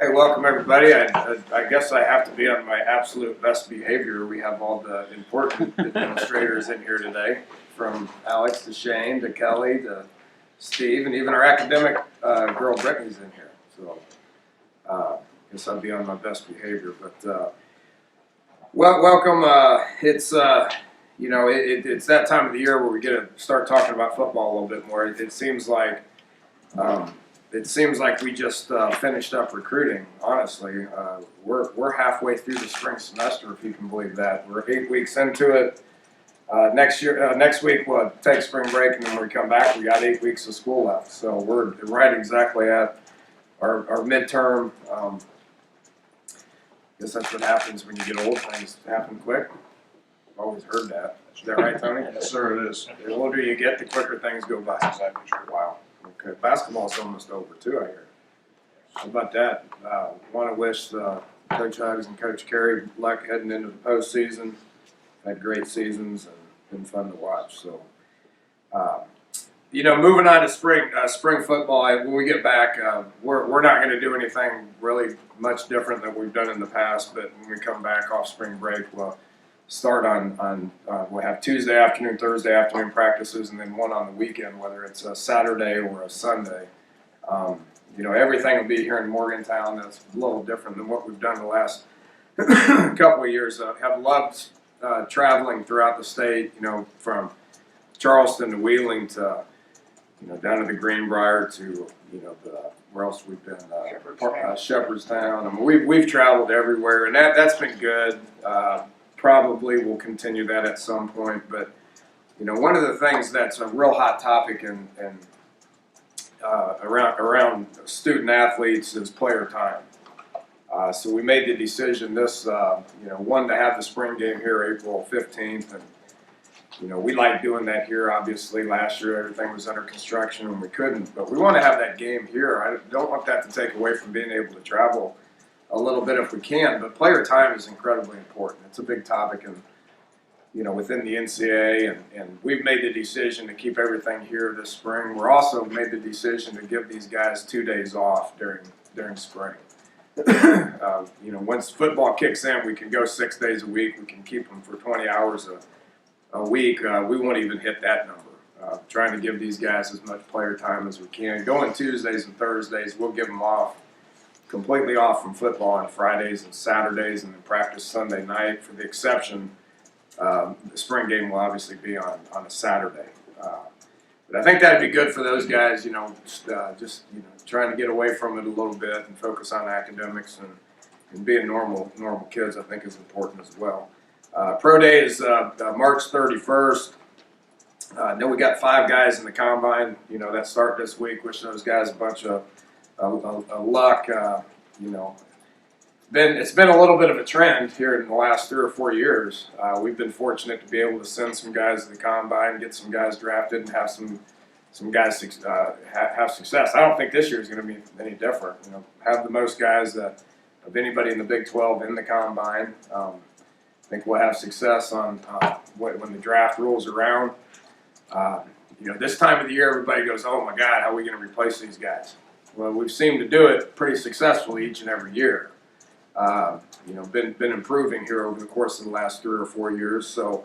Hey, welcome everybody. I guess I have to be on my absolute best behavior. We have all the important administrators in here today, from Alex to Shane to Kelly to Steve, and even our academic girl Brittany's in here. So I guess I'll be on my best behavior. But welcome. It's it's that time of the year where we get to start talking about football a little bit more. It seems like. It seems like we just finished up recruiting. Honestly, we're halfway through the spring semester, if you can believe that. We're 8 weeks into it. Next week we'll take spring break, and then when we come back, we got 8 weeks of school left. So we're right exactly at our midterm. I guess that's what happens when you get old. Things happen quick. I've always heard that. Is that right, Tony? Yes, sir, it is. The older you get, the quicker things go by. That's exactly true. Wow. Okay, basketball's almost over too, I hear. How about that? Want to wish Coach Hugs and Coach Carey luck heading into the postseason. Had great seasons and been fun to watch. So, moving on to spring football. When we get back, we're not going to do anything really much different than we've done in the past. But when we come back off spring break, we'll start we'll have Tuesday afternoon, Thursday afternoon practices, and then one on the weekend, whether it's a Saturday or a Sunday. Everything will be here in Morgantown. That's a little different than what we've done the last couple of years. Have loved traveling throughout the state, from Charleston to Wheeling to, down to the Greenbrier to, where else we've been, Shepherdstown. I mean, we've traveled everywhere, and that's been good. Probably will continue that at some point, but one of the things that's a real hot topic around student athletes is player time. So we made the decision one to have the spring game here April 15th, and we like doing that here. Obviously, last year everything was under construction and we couldn't, but we want to have that game here. I don't want that to take away from being able to travel a little bit if we can, but player time is incredibly important. It's a big topic within the NCAA, and we've made the decision to keep everything here this spring. We're also made the decision to give these guys 2 days off during spring. Once football kicks in, we can go 6 days a week. We can keep them for 20 hours a week. We won't even hit that number. Trying to give these guys as much player time as we can. Going Tuesdays and Thursdays, we'll give them completely off from football on Fridays and Saturdays, and then practice Sunday night. For the exception, the spring game will obviously be on a Saturday. But I think that'd be good for those guys, just trying to get away from it a little bit and focus on academics and being normal kids, I think is important as well. Pro Day is March 31st. Then we got 5 guys in the combine, that start this week. Wish those guys a bunch of luck. It's been a little bit of a trend here in the last 3 or 4 years. We've been fortunate to be able to send some guys to the combine, get some guys drafted, and have some guys have success. I don't think this year is going to be any different. Have the most guys of anybody in the Big 12 in the combine. I think we'll have success on when the draft rolls around. This time of the year, everybody goes, "Oh my God, how are we going to replace these guys?" Well, we've seemed to do it pretty successfully each and every year. Been improving here over the course of the last 3 or 4 years. So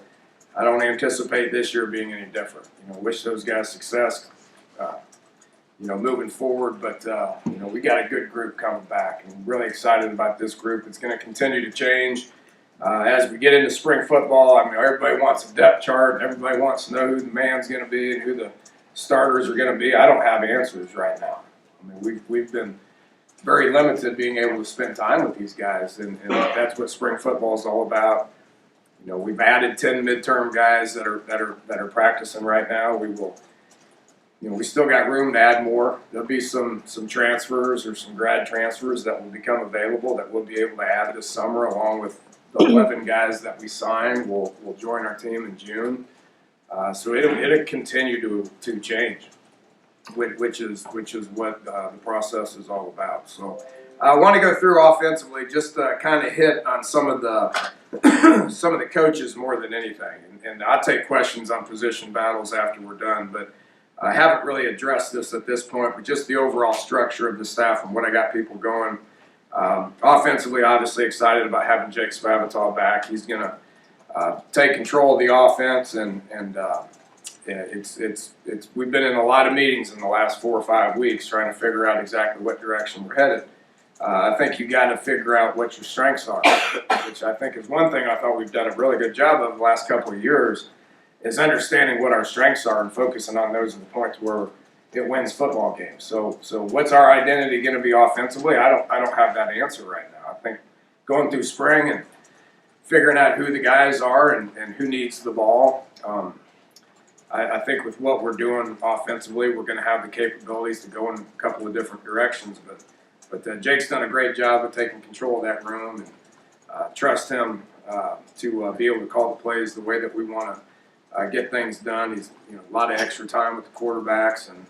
I don't anticipate this year being any different. Wish those guys success, moving forward. But we got a good group coming back, and really excited about this group. It's going to continue to change as we get into spring football. I mean, everybody wants a depth chart, and everybody wants to know who the man's going to be and who the starters are going to be. I don't have answers right now. I mean, we've been very limited being able to spend time with these guys, and that's what spring football is all about. We've added 10 midterm guys that are practicing right now. We will, we still got room to add more. There'll be some transfers or some grad transfers that will become available that we'll be able to add this summer, along with the 11 guys that we signed will join our team in June. So it'll continue to change, which is what the process is all about. So I want to go through offensively, just to kind of hit on some of the coaches more than anything, and I'll take questions on position battles after we're done. But I haven't really addressed this at this point, but just the overall structure of the staff and what I got people going. Offensively, obviously excited about having Jake Spavital back. He's going to take control of the offense, and yeah, we've been in a lot of meetings in the last 4 or 5 weeks trying to figure out exactly what direction we're headed. I think you got to figure out what your strengths are, which I think is one thing I thought we've done a really good job of the last couple of years, is understanding what our strengths are and focusing on those at the point where it wins football games. So what's our identity going to be offensively? I don't have that answer right now. I think going through spring and figuring out who the guys are and who needs the ball. I think with what we're doing offensively, we're going to have the capabilities to go in a couple of different directions. But Jake's done a great job of taking control of that room, and trust him to be able to call the plays the way that we want to get things done. He's a lot of extra time with the quarterbacks, and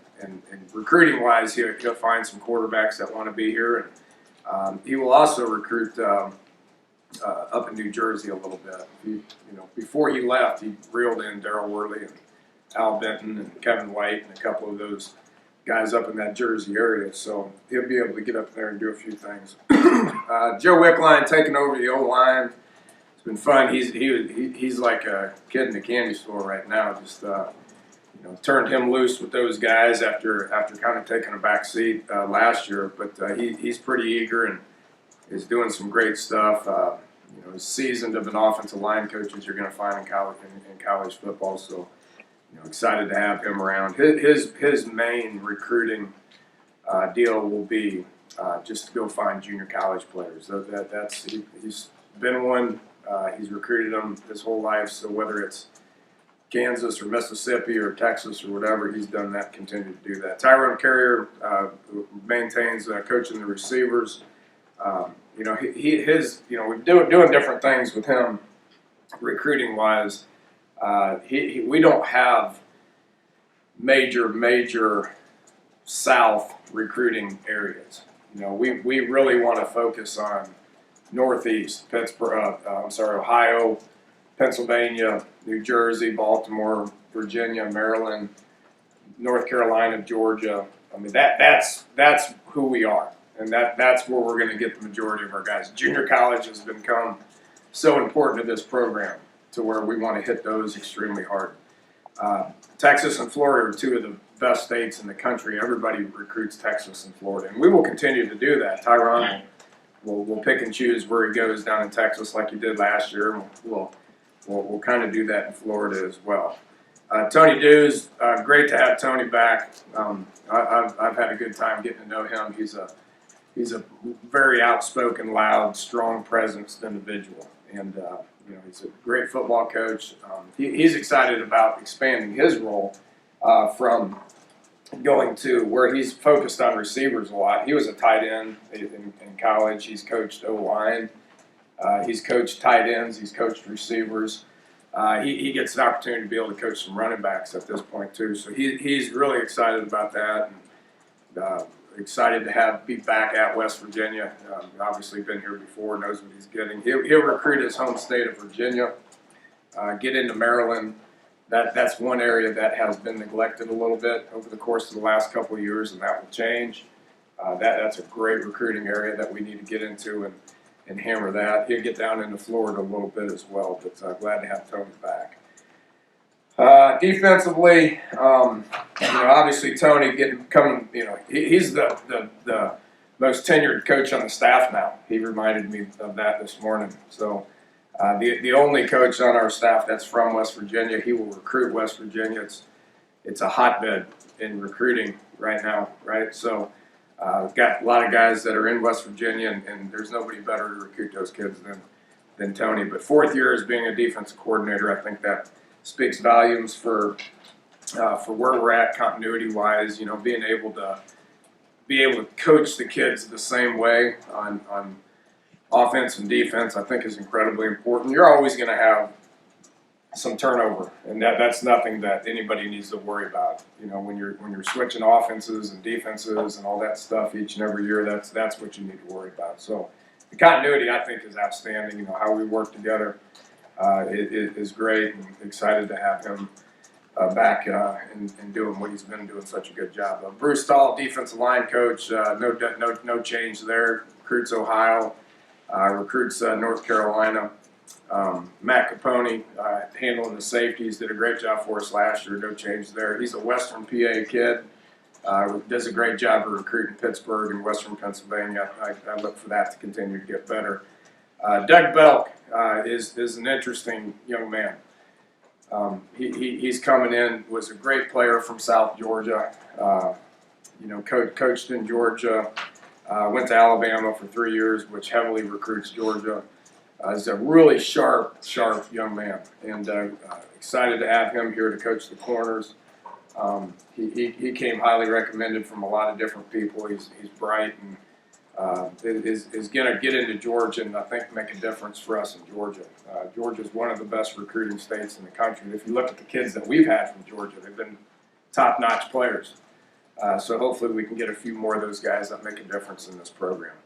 recruiting wise, he'll find some quarterbacks that want to be here, and he will also recruit up in New Jersey a little bit. Before he left, he reeled in Darryl Worley and Al Benton and Kevin White and a couple of those guys up in that Jersey area, so he'll be able to get up there and do a few things. Joe Wickline taking over the O-line. It's been fun. He's like a kid in a candy store right now. Just turned him loose with those guys after kind of taking a back seat last year, but he's pretty eager and is doing some great stuff. As seasoned of an offensive line coach as you're going to find in college football, so. Excited to have him around. His main recruiting deal will be just to go find junior college players. He's been one. He's recruited them his whole life. So whether it's Kansas or Mississippi or Texas or whatever, he's done that. Continue to do that. Tyrone Carrier maintains coaching the receivers. We're doing different things with him, recruiting wise. We don't have major South recruiting areas. We really want to focus on Northeast, Ohio, Pennsylvania, New Jersey, Baltimore, Virginia, Maryland, North Carolina, Georgia. I mean that's who we are, and that's where we're going to get the majority of our guys. Junior college has become so important to this program, to where we want to hit those extremely hard. Texas and Florida are two of the best states in the country. Everybody recruits Texas and Florida, and we will continue to do that. Tyrone will pick and choose where he goes down in Texas like he did last year. We'll kind of do that in Florida as well. Tony Dews, great to have Tony back. I've had a good time getting to know him. He's a very outspoken, loud, strong presence individual, and he's a great football coach. He's excited about expanding his role from going to where he's focused on receivers a lot. He was a tight end in college. He's coached O-line. He's coached tight ends. He's coached receivers. He gets an opportunity to be able to coach some running backs at this point too. So he's really excited about that. And, excited to be back at West Virginia. Obviously been here before, knows what he's getting. He'll recruit his home state of Virginia, get into Maryland. That's one area that has been neglected a little bit over the course of the last couple of years, and that will change. That's a great recruiting area that we need to get into and hammer that. He'll get down into Florida a little bit as well, but glad to have Tony back. Defensively, obviously Tony he's the most tenured coach on the staff now. He reminded me of that this morning. So the only coach on our staff that's from West Virginia, he will recruit West Virginia. It's a hotbed in recruiting right now, right? So we've got a lot of guys that are in West Virginia, and there's nobody better to recruit those kids than Tony. But 4th year as being a defensive coordinator, I think that speaks volumes for where we're at continuity wise. Being able to coach the kids the same way on offense and defense, I think is incredibly important. You're always going to have some turnover, and that's nothing that anybody needs to worry about. When you're switching offenses and defenses and all that stuff each and every year, that's what you need to worry about. So the continuity, I think, is outstanding. How we work together is great, and excited to have him back and doing what he's been doing such a good job of. Bruce Stahl, defensive line coach, no change there. Recruits Ohio. recruits North Carolina. Matt Capone, handling the safeties, did a great job for us last year. No change there. He's a Western PA kid. Does a great job of recruiting Pittsburgh and Western Pennsylvania. I look for that to continue to get better. Doug Belk is an interesting young man. He's coming in, was a great player from South Georgia. Coached in Georgia, went to Alabama for 3 years, which heavily recruits Georgia. He's a really sharp young man, and excited to have him here to coach the corners. He came highly recommended from a lot of different people. He's bright and is going to get into Georgia and I think make a difference for us in Georgia. Georgia is one of the best recruiting states in the country. If you look at the kids that we've had from Georgia, they've been top-notch players. So hopefully we can get a few more of those guys that make a difference in this program.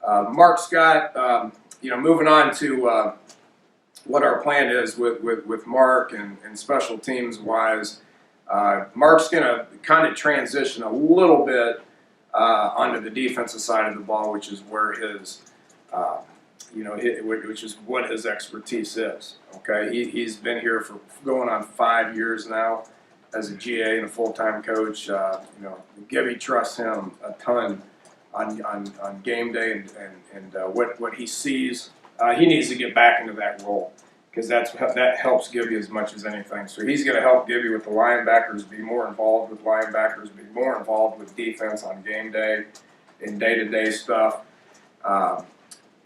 Mark Scott, moving on to what our plan is with Mark and special teams wise. Mark's going to kind of transition a little bit onto the defensive side of the ball, which is where his, which is what his expertise is. Okay, he's been here for going on 5 years now as a GA and a full-time coach. Gibby trusts him a ton on game day and what he sees. He needs to get back into that role because that helps Gibby as much as anything. So he's going to help Gibby with the linebackers, be more involved with linebackers, be more involved with defense on game day and day-to-day stuff.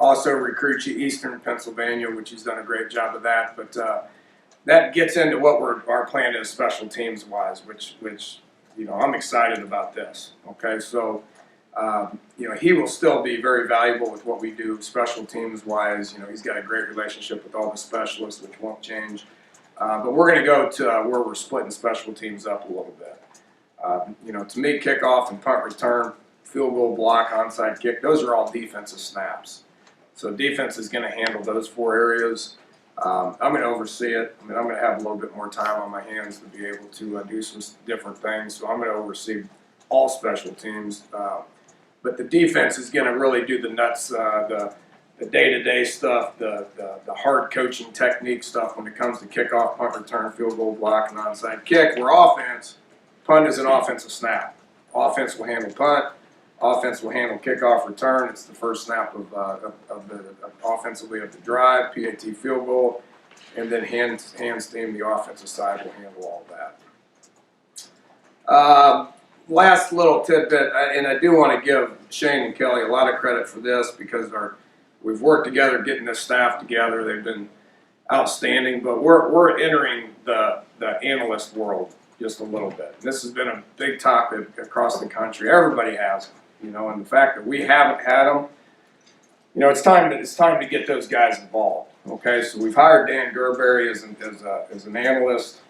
Also recruit you Eastern Pennsylvania, which he's done a great job of that. But that gets into what our plan is special teams wise, which I'm excited about this. Okay, so he will still be very valuable with what we do special teams wise. He's got a great relationship with all the specialists, which won't change. But we're going to go to where we're splitting special teams up a little bit. To me, kickoff and punt return, field goal block, onside kick, those are all defensive snaps. So defense is going to handle those 4 areas. I'm going to oversee it. I'm going to have a little bit more time on my hands to be able to do some different things. So I'm going to oversee all special teams. But the defense is going to really do the nuts, the day-to-day stuff, the hard coaching technique stuff when it comes to kickoff, punt return, field goal block, and onside kick. Where offense, punt is an offensive snap. Offense will handle punt. Offense will handle kickoff return. It's the first snap of the offensively of the drive, PAT field goal, and then hands team, the offensive side will handle all that. Last little tidbit, and I do want to give Shane and Kelly a lot of credit for this because we've worked together getting this staff together. They've been outstanding, but we're entering the analyst world just a little bit. This has been a big topic across the country. Everybody has them, and the fact that we haven't had them, it's time to get those guys involved. Okay, so we've hired Dan Gerberry as an analyst.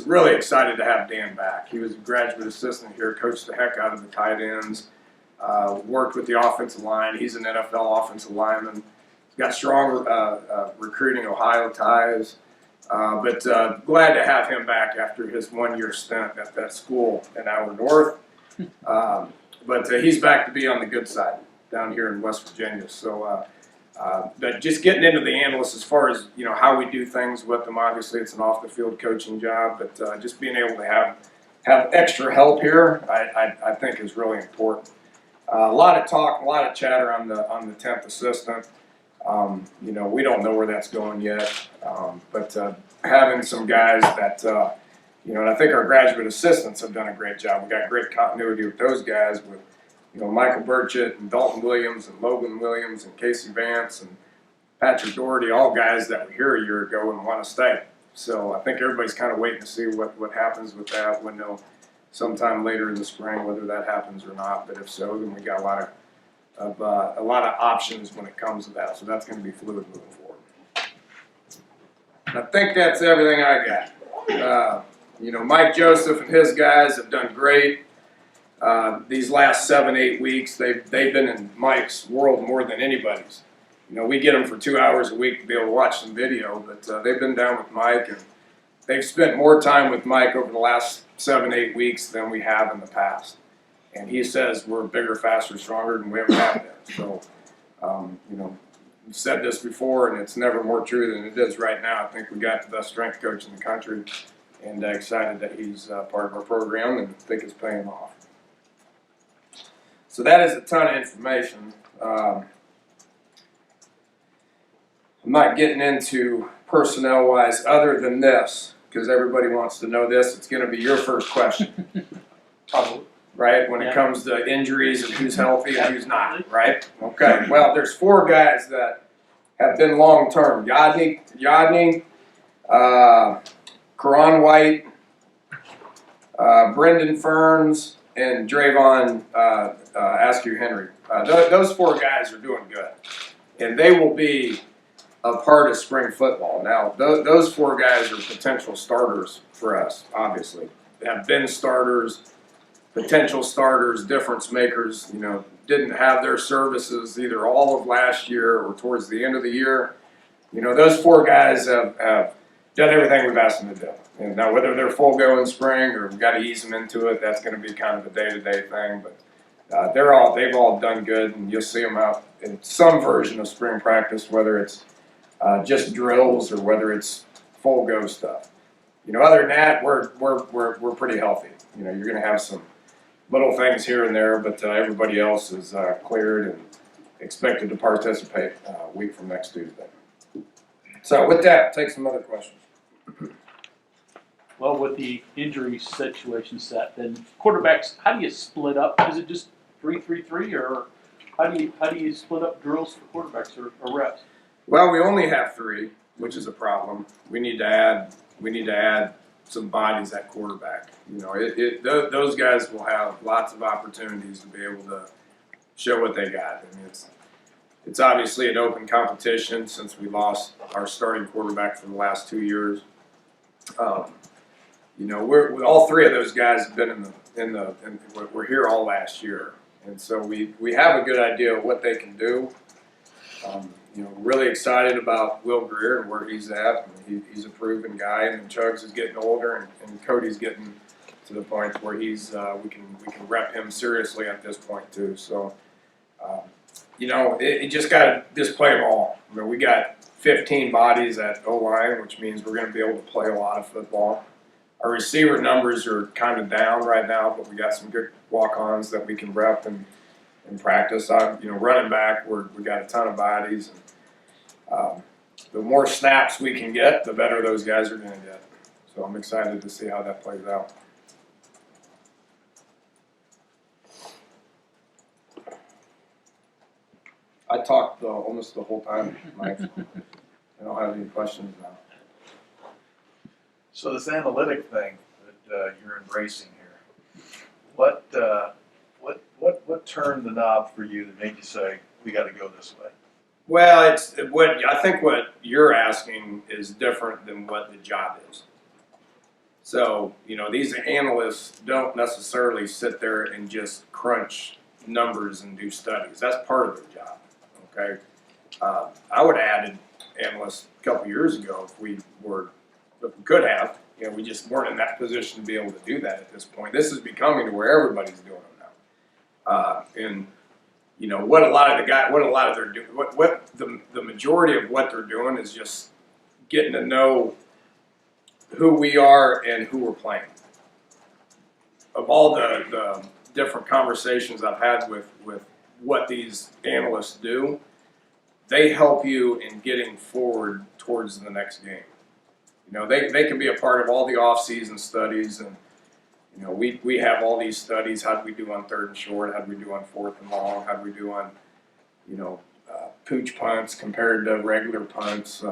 Really excited to have Dan back. He was a graduate assistant here, coached the heck out of the tight ends, worked with the offensive line. He's an NFL offensive lineman. He's got strong recruiting Ohio ties. But glad to have him back after his 1-year stint at that school in our north. But he's back to be on the good side down here in West Virginia. So but just getting into the analysts as far as how we do things with them. Obviously, it's an off-the-field coaching job, but just being able to have extra help here, I think is really important. A lot of talk, a lot of chatter on the 10th assistant. We don't know where that's going yet, but having some guys that and I think our graduate assistants have done a great job. We got great continuity with those guys with Michael Burchett and Dalton Williams and Logan Williams and Casey Vance and Patrick Doherty, all guys that were here a year ago and want to stay. So I think everybody's kind of waiting to see what happens with that window sometime later in the spring, whether that happens or not. But if so, then we got a lot of options when it comes to that. So that's going to be fluid moving forward. I think that's everything I got. Mike Joseph and his guys have done great. These last 7-8 weeks, they've been in Mike's world more than anybody's. We get them for 2 hours a week to be able to watch some video, but they've been down with Mike, and they've spent more time with Mike over the last 7-8 weeks than we have in the past. And he says we're bigger, faster, stronger than we ever have been. So You know, I've said this before, and it's never more true than it is right now. I think we got the best strength coach in the country, and excited that he's part of our program, and think it's paying off. So that is a ton of information. I'm not getting into personnel-wise other than this, because everybody wants to know this. It's going to be your first question. Probably. Right, when it comes to injuries and who's healthy and who's not, right? Okay, well, there's 4 guys that have been long-term. Yadney, Karan White, Brendan Ferns, and Drayvon Askew Henry. Those 4 guys are doing good, and they will be a part of spring football. Now, those 4 guys are potential starters for us, obviously. They have been starters, potential starters, difference makers. You know, didn't have their services either all of last year or towards the end of the year. You know, those 4 guys have done everything we've asked them to do. And now, whether they're full go in spring or we've got to ease them into it, that's going to be kind of a day-to-day thing. But they've all done good, and you'll see them out in some version of spring practice, whether it's just drills or whether it's full go stuff. You know, other than that, we're pretty healthy. You know, you're going to have some little things here and there, but everybody else is cleared and expected to participate a week from next Tuesday. So with that, take some other questions. Well, with the injury situation set, then quarterbacks, how do you split up? Is it just 3-3-3, or how do you split up drills for quarterbacks or reps? Well, we only have 3, which is a problem. We need to add some bodies at quarterback. You know, those guys will have lots of opportunities to be able to show what they got. I mean, it's obviously an open competition since we lost our starting quarterback for the last 2 years. You know, all 3 of those guys have been we're here all last year, and so we have a good idea of what they can do. You know, really excited about Will Greer and where he's at. He's a proven guy, and then Chugs is getting older, and Cody's getting to the point where he's we can rep him seriously at this point too. So, you know, you just got to just play them all. I mean, we got 15 bodies at O-line, which means we're going to be able to play a lot of football. Our receiver numbers are kind of down right now, but we got some good walk-ons that we can rep and practice. You know, running back, we got a ton of bodies. And, the more snaps we can get, the better those guys are going to get. So I'm excited to see how that plays out. I talked almost the whole time, Mike. I don't have any questions now. So this analytic thing that you're embracing here, what turned the knob for you that made you say we got to go this way? Well, I think what you're asking is different than what the job is. So, you know, these analysts don't necessarily sit there and just crunch numbers and do studies. That's part of their job. Okay, I would have added analysts a couple years ago if we could have. You know, we just weren't in that position to be able to do that at this point. This is becoming to where everybody's doing them now. And you know what the majority of what they're doing is just getting to know who we are and who we're playing. Of all the different conversations I've had with what these analysts do, they help you in getting forward towards the next game. You know, they can be a part of all the off-season studies, and you know, we have all these studies. How do we do on 3rd and short? How do we do on 4th and long? How do we do on, you know, pooch punts compared to regular punts?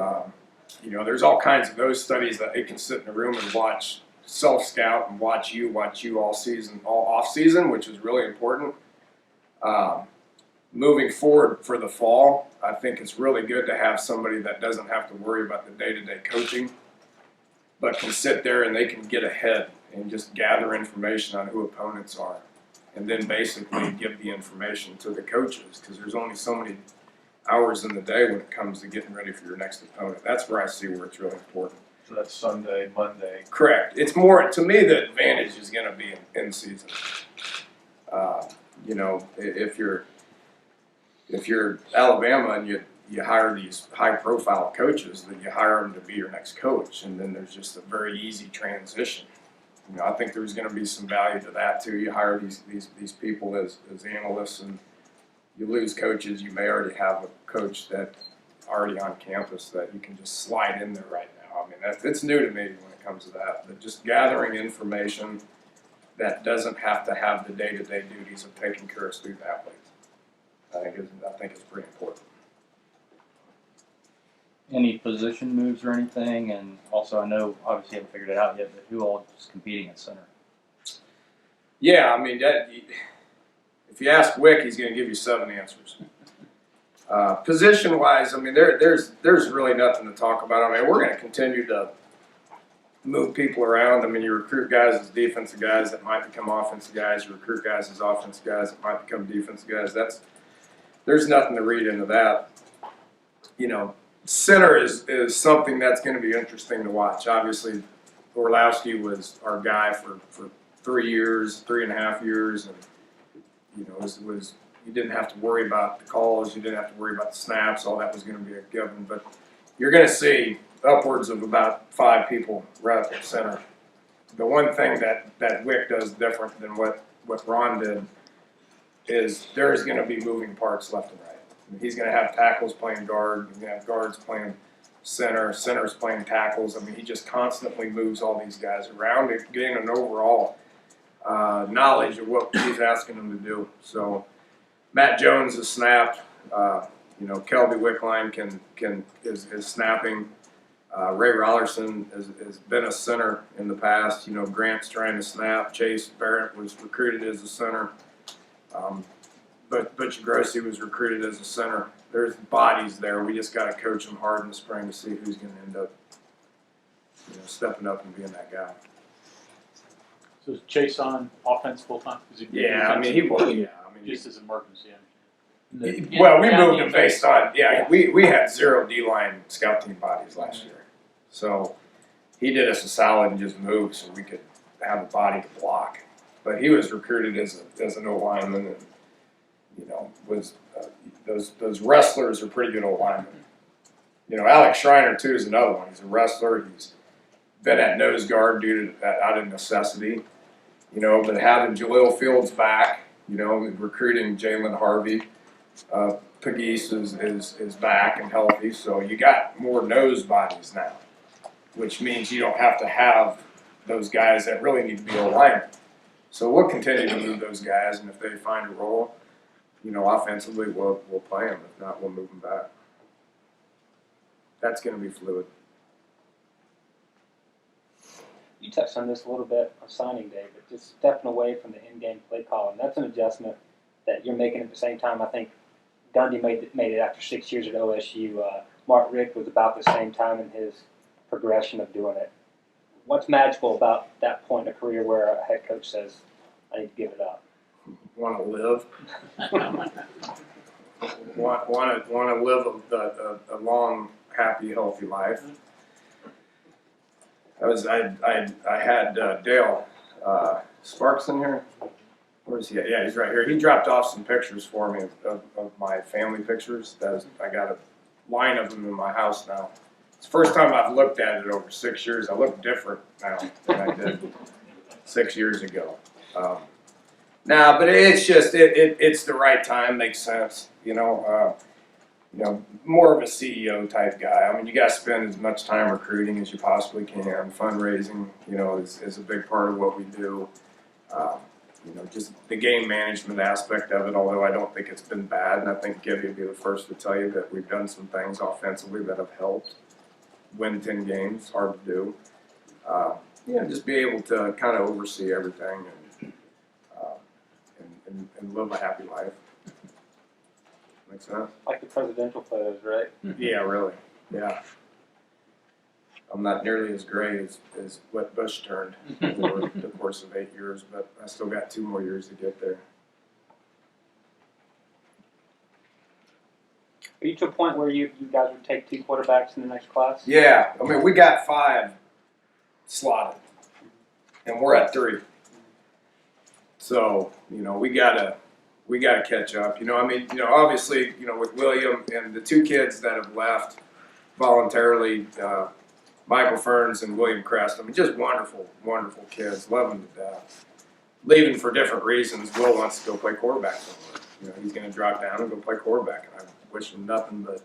You know, there's all kinds of those studies that they can sit in a room and watch, self-scout and watch you all season, all off-season, which is really important. Moving forward for the fall, I think it's really good to have somebody that doesn't have to worry about the day-to-day coaching, but can sit there and they can get ahead and just gather information on who opponents are, and then basically give the information to the coaches, because there's only so many hours in the day when it comes to getting ready for your next opponent. That's where I see where it's really important. So that's Sunday, Monday. Correct. It's more, to me, the advantage is going to be in season. You know, if you're if you're Alabama and you hire these high-profile coaches, then you hire them to be your next coach, and then there's just a very easy transition. I think there's going to be some value to that too. You hire these people as analysts, and you lose coaches. You may already have a coach that already on campus that you can just slide in there right now. I mean, it's new to me when it comes to that. But just gathering information that doesn't have to have the day-to-day duties of taking care of student athletes, I think is pretty important. Any position moves or anything? And also, I know obviously you haven't figured it out yet, but who all is competing at center? Yeah, I mean, if you ask Wick, he's going to give you 7 answers. Position-wise, I mean, there's really nothing to talk about. I mean, we're going to continue to move people around. I mean, you recruit guys as defensive guys that might become offensive guys. You recruit guys as offensive guys that might become defensive guys. There's nothing to read into that. Center is something that's going to be interesting to watch. Obviously, Orlowski was our guy for 3.5 years, and you didn't have to worry about the calls, you didn't have to worry about the snaps. All that was going to be a given. But you're going to see upwards of about 5 people right at center. The one thing that Wick does different than what Ron did is there's going to be moving parts left and right. He's going to have tackles playing guard. He's going to have guards playing center. Centers playing tackles. I mean, he just constantly moves all these guys around to gain an overall knowledge of what he's asking them to do. So Matt Jones is snapped. Kelby Wickline is snapping. Ray Rollerson has been a center in the past. Grant's trying to snap. Chase Barrett was recruited as a center. But Butch Grossi was recruited as a center. There's bodies there. We just got to coach them hard in the spring to see who's going to end up, stepping up and being that guy. So is Chase on offense full time? Yeah, I mean he was. Yeah, I mean just as emergency. Well, we moved him based on we had 0 D-line scout team bodies last year, so he did us a solid and just moved so we could have a body to block. But he was recruited as an O-lineman, and was those wrestlers are pretty good O-linemen. Alex Schreiner too is another one. He's a wrestler. He's been at nose guard out of necessity. But having Jaleel Fields back, recruiting Jalen Harvey, Pegues is back and healthy. So you got more nose bodies now, which means you don't have to have those guys that really need to be O-linemen. So we'll continue to move those guys, and if they find a role, offensively, we'll play them. If not, we'll move them back. That's going to be fluid. You touched on this a little bit on signing day, but just stepping away from the in-game play calling, that's an adjustment that you're making at the same time. I think Gundy made it after 6 years at OSU. Mark Richt was about the same time in his progression of doing it. What's magical about that point in a career where a head coach says, I need to give it up? Want to live. want to live a long, happy, healthy life. I had Dale Sparks in here. Where is he at? Yeah, he's right here. He dropped off some pictures for me of my family pictures. I got a line of them in my house now. It's the first time I've looked at it over 6 years. I look different now than I did 6 years ago. But it's just it's the right time. Makes sense. More of a CEO type guy. I mean, you got to spend as much time recruiting as you possibly can. Fundraising, is a big part of what we do. Just the game management aspect of it, although I don't think it's been bad. And I think Gibby would be the first to tell you that we've done some things offensively that have helped win 10 games. Hard to do. Just be able to kind of oversee everything and live a happy life. Makes sense? Like the presidential photos, right? Yeah, really. Yeah. I'm not nearly as gray as what Bush turned over the course of 8 years, but I still got 2 more years to get there. Are you to a point where you guys would take 2 quarterbacks in the next class? Yeah. I mean, we got 5 slotted, and we're at 3. So, we gotta we got to catch up. Obviously, with William and the two kids that have left voluntarily, Michael Ferns and William Crest. Just wonderful, wonderful kids. Love them to death. Leaving for different reasons. Will wants to go play quarterback somewhere. He's going to drop down and go play quarterback, and I wish him nothing but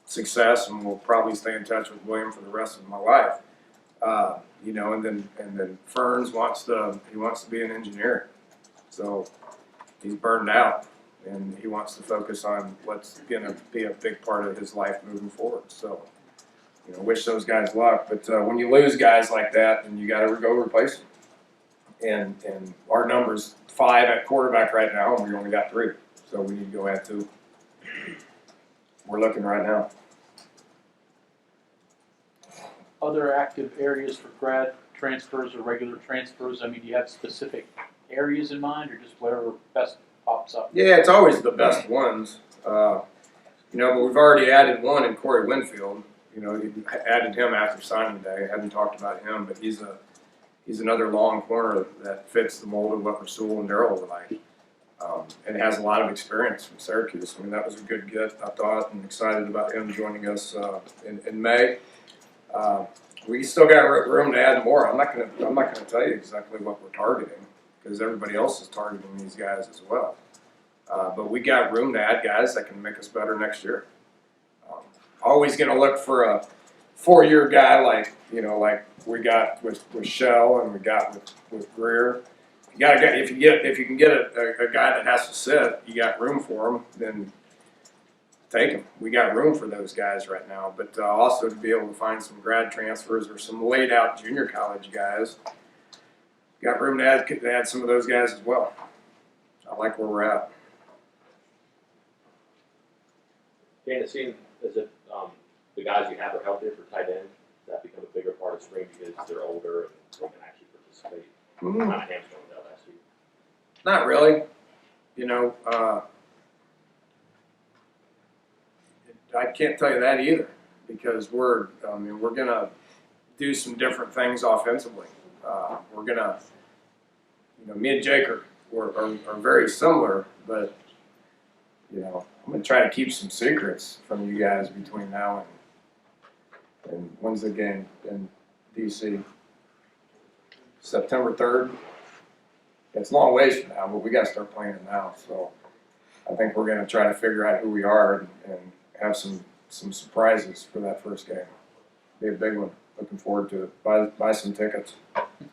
success. And we'll probably stay in touch with William for the rest of my life. And then Ferns wants to be an engineer, so he's burned out, and he wants to focus on what's going to be a big part of his life moving forward. So, wish those guys luck. But when you lose guys like that, then you got to go replace them. And our number's 5 at quarterback right now, and we only got 3, so we need to go add 2. We're looking right now. Other active areas for grad transfers or regular transfers? Do you have specific areas in mind, or just whatever best pops up? Yeah, it's always the best ones. But we've already added one in Corey Winfield. Added him after signing day. I hadn't talked about him, but he's another long corner that fits the mold of what Rasul and Darrell were like, and has a lot of experience from Syracuse. That was a good get, I thought, and excited about him joining us in May. We still got room to add more. I'm not gonna tell you exactly what we're targeting, because everybody else is targeting these guys as well. But we got room to add guys that can make us better next year. Always gonna look for a 4-year guy like we got with Shell and we got with Greer. If you can get a guy that has to sit, you got room for him, then take him. We got room for those guys right now, but also to be able to find some grad transfers or some laid out junior college guys. Got room to add some of those guys as well. I like where we're at. Dan, it seems as if the guys you have are healthier for tight end. Does that become a bigger part of spring because they're older and they can actually participate? Kind of hamstrung that last year. Not really. I can't tell you that either, because we're gonna do some different things offensively. We're gonna, me and Jake are very similar, but I'm gonna try to keep some secrets from you guys between now and when's the game in DC? September 3rd. It's a long ways from now, but we got to start playing it now. So I think we're going to try to figure out who we are and have some surprises for that first game. Be a big one. Looking forward to it. Buy some tickets.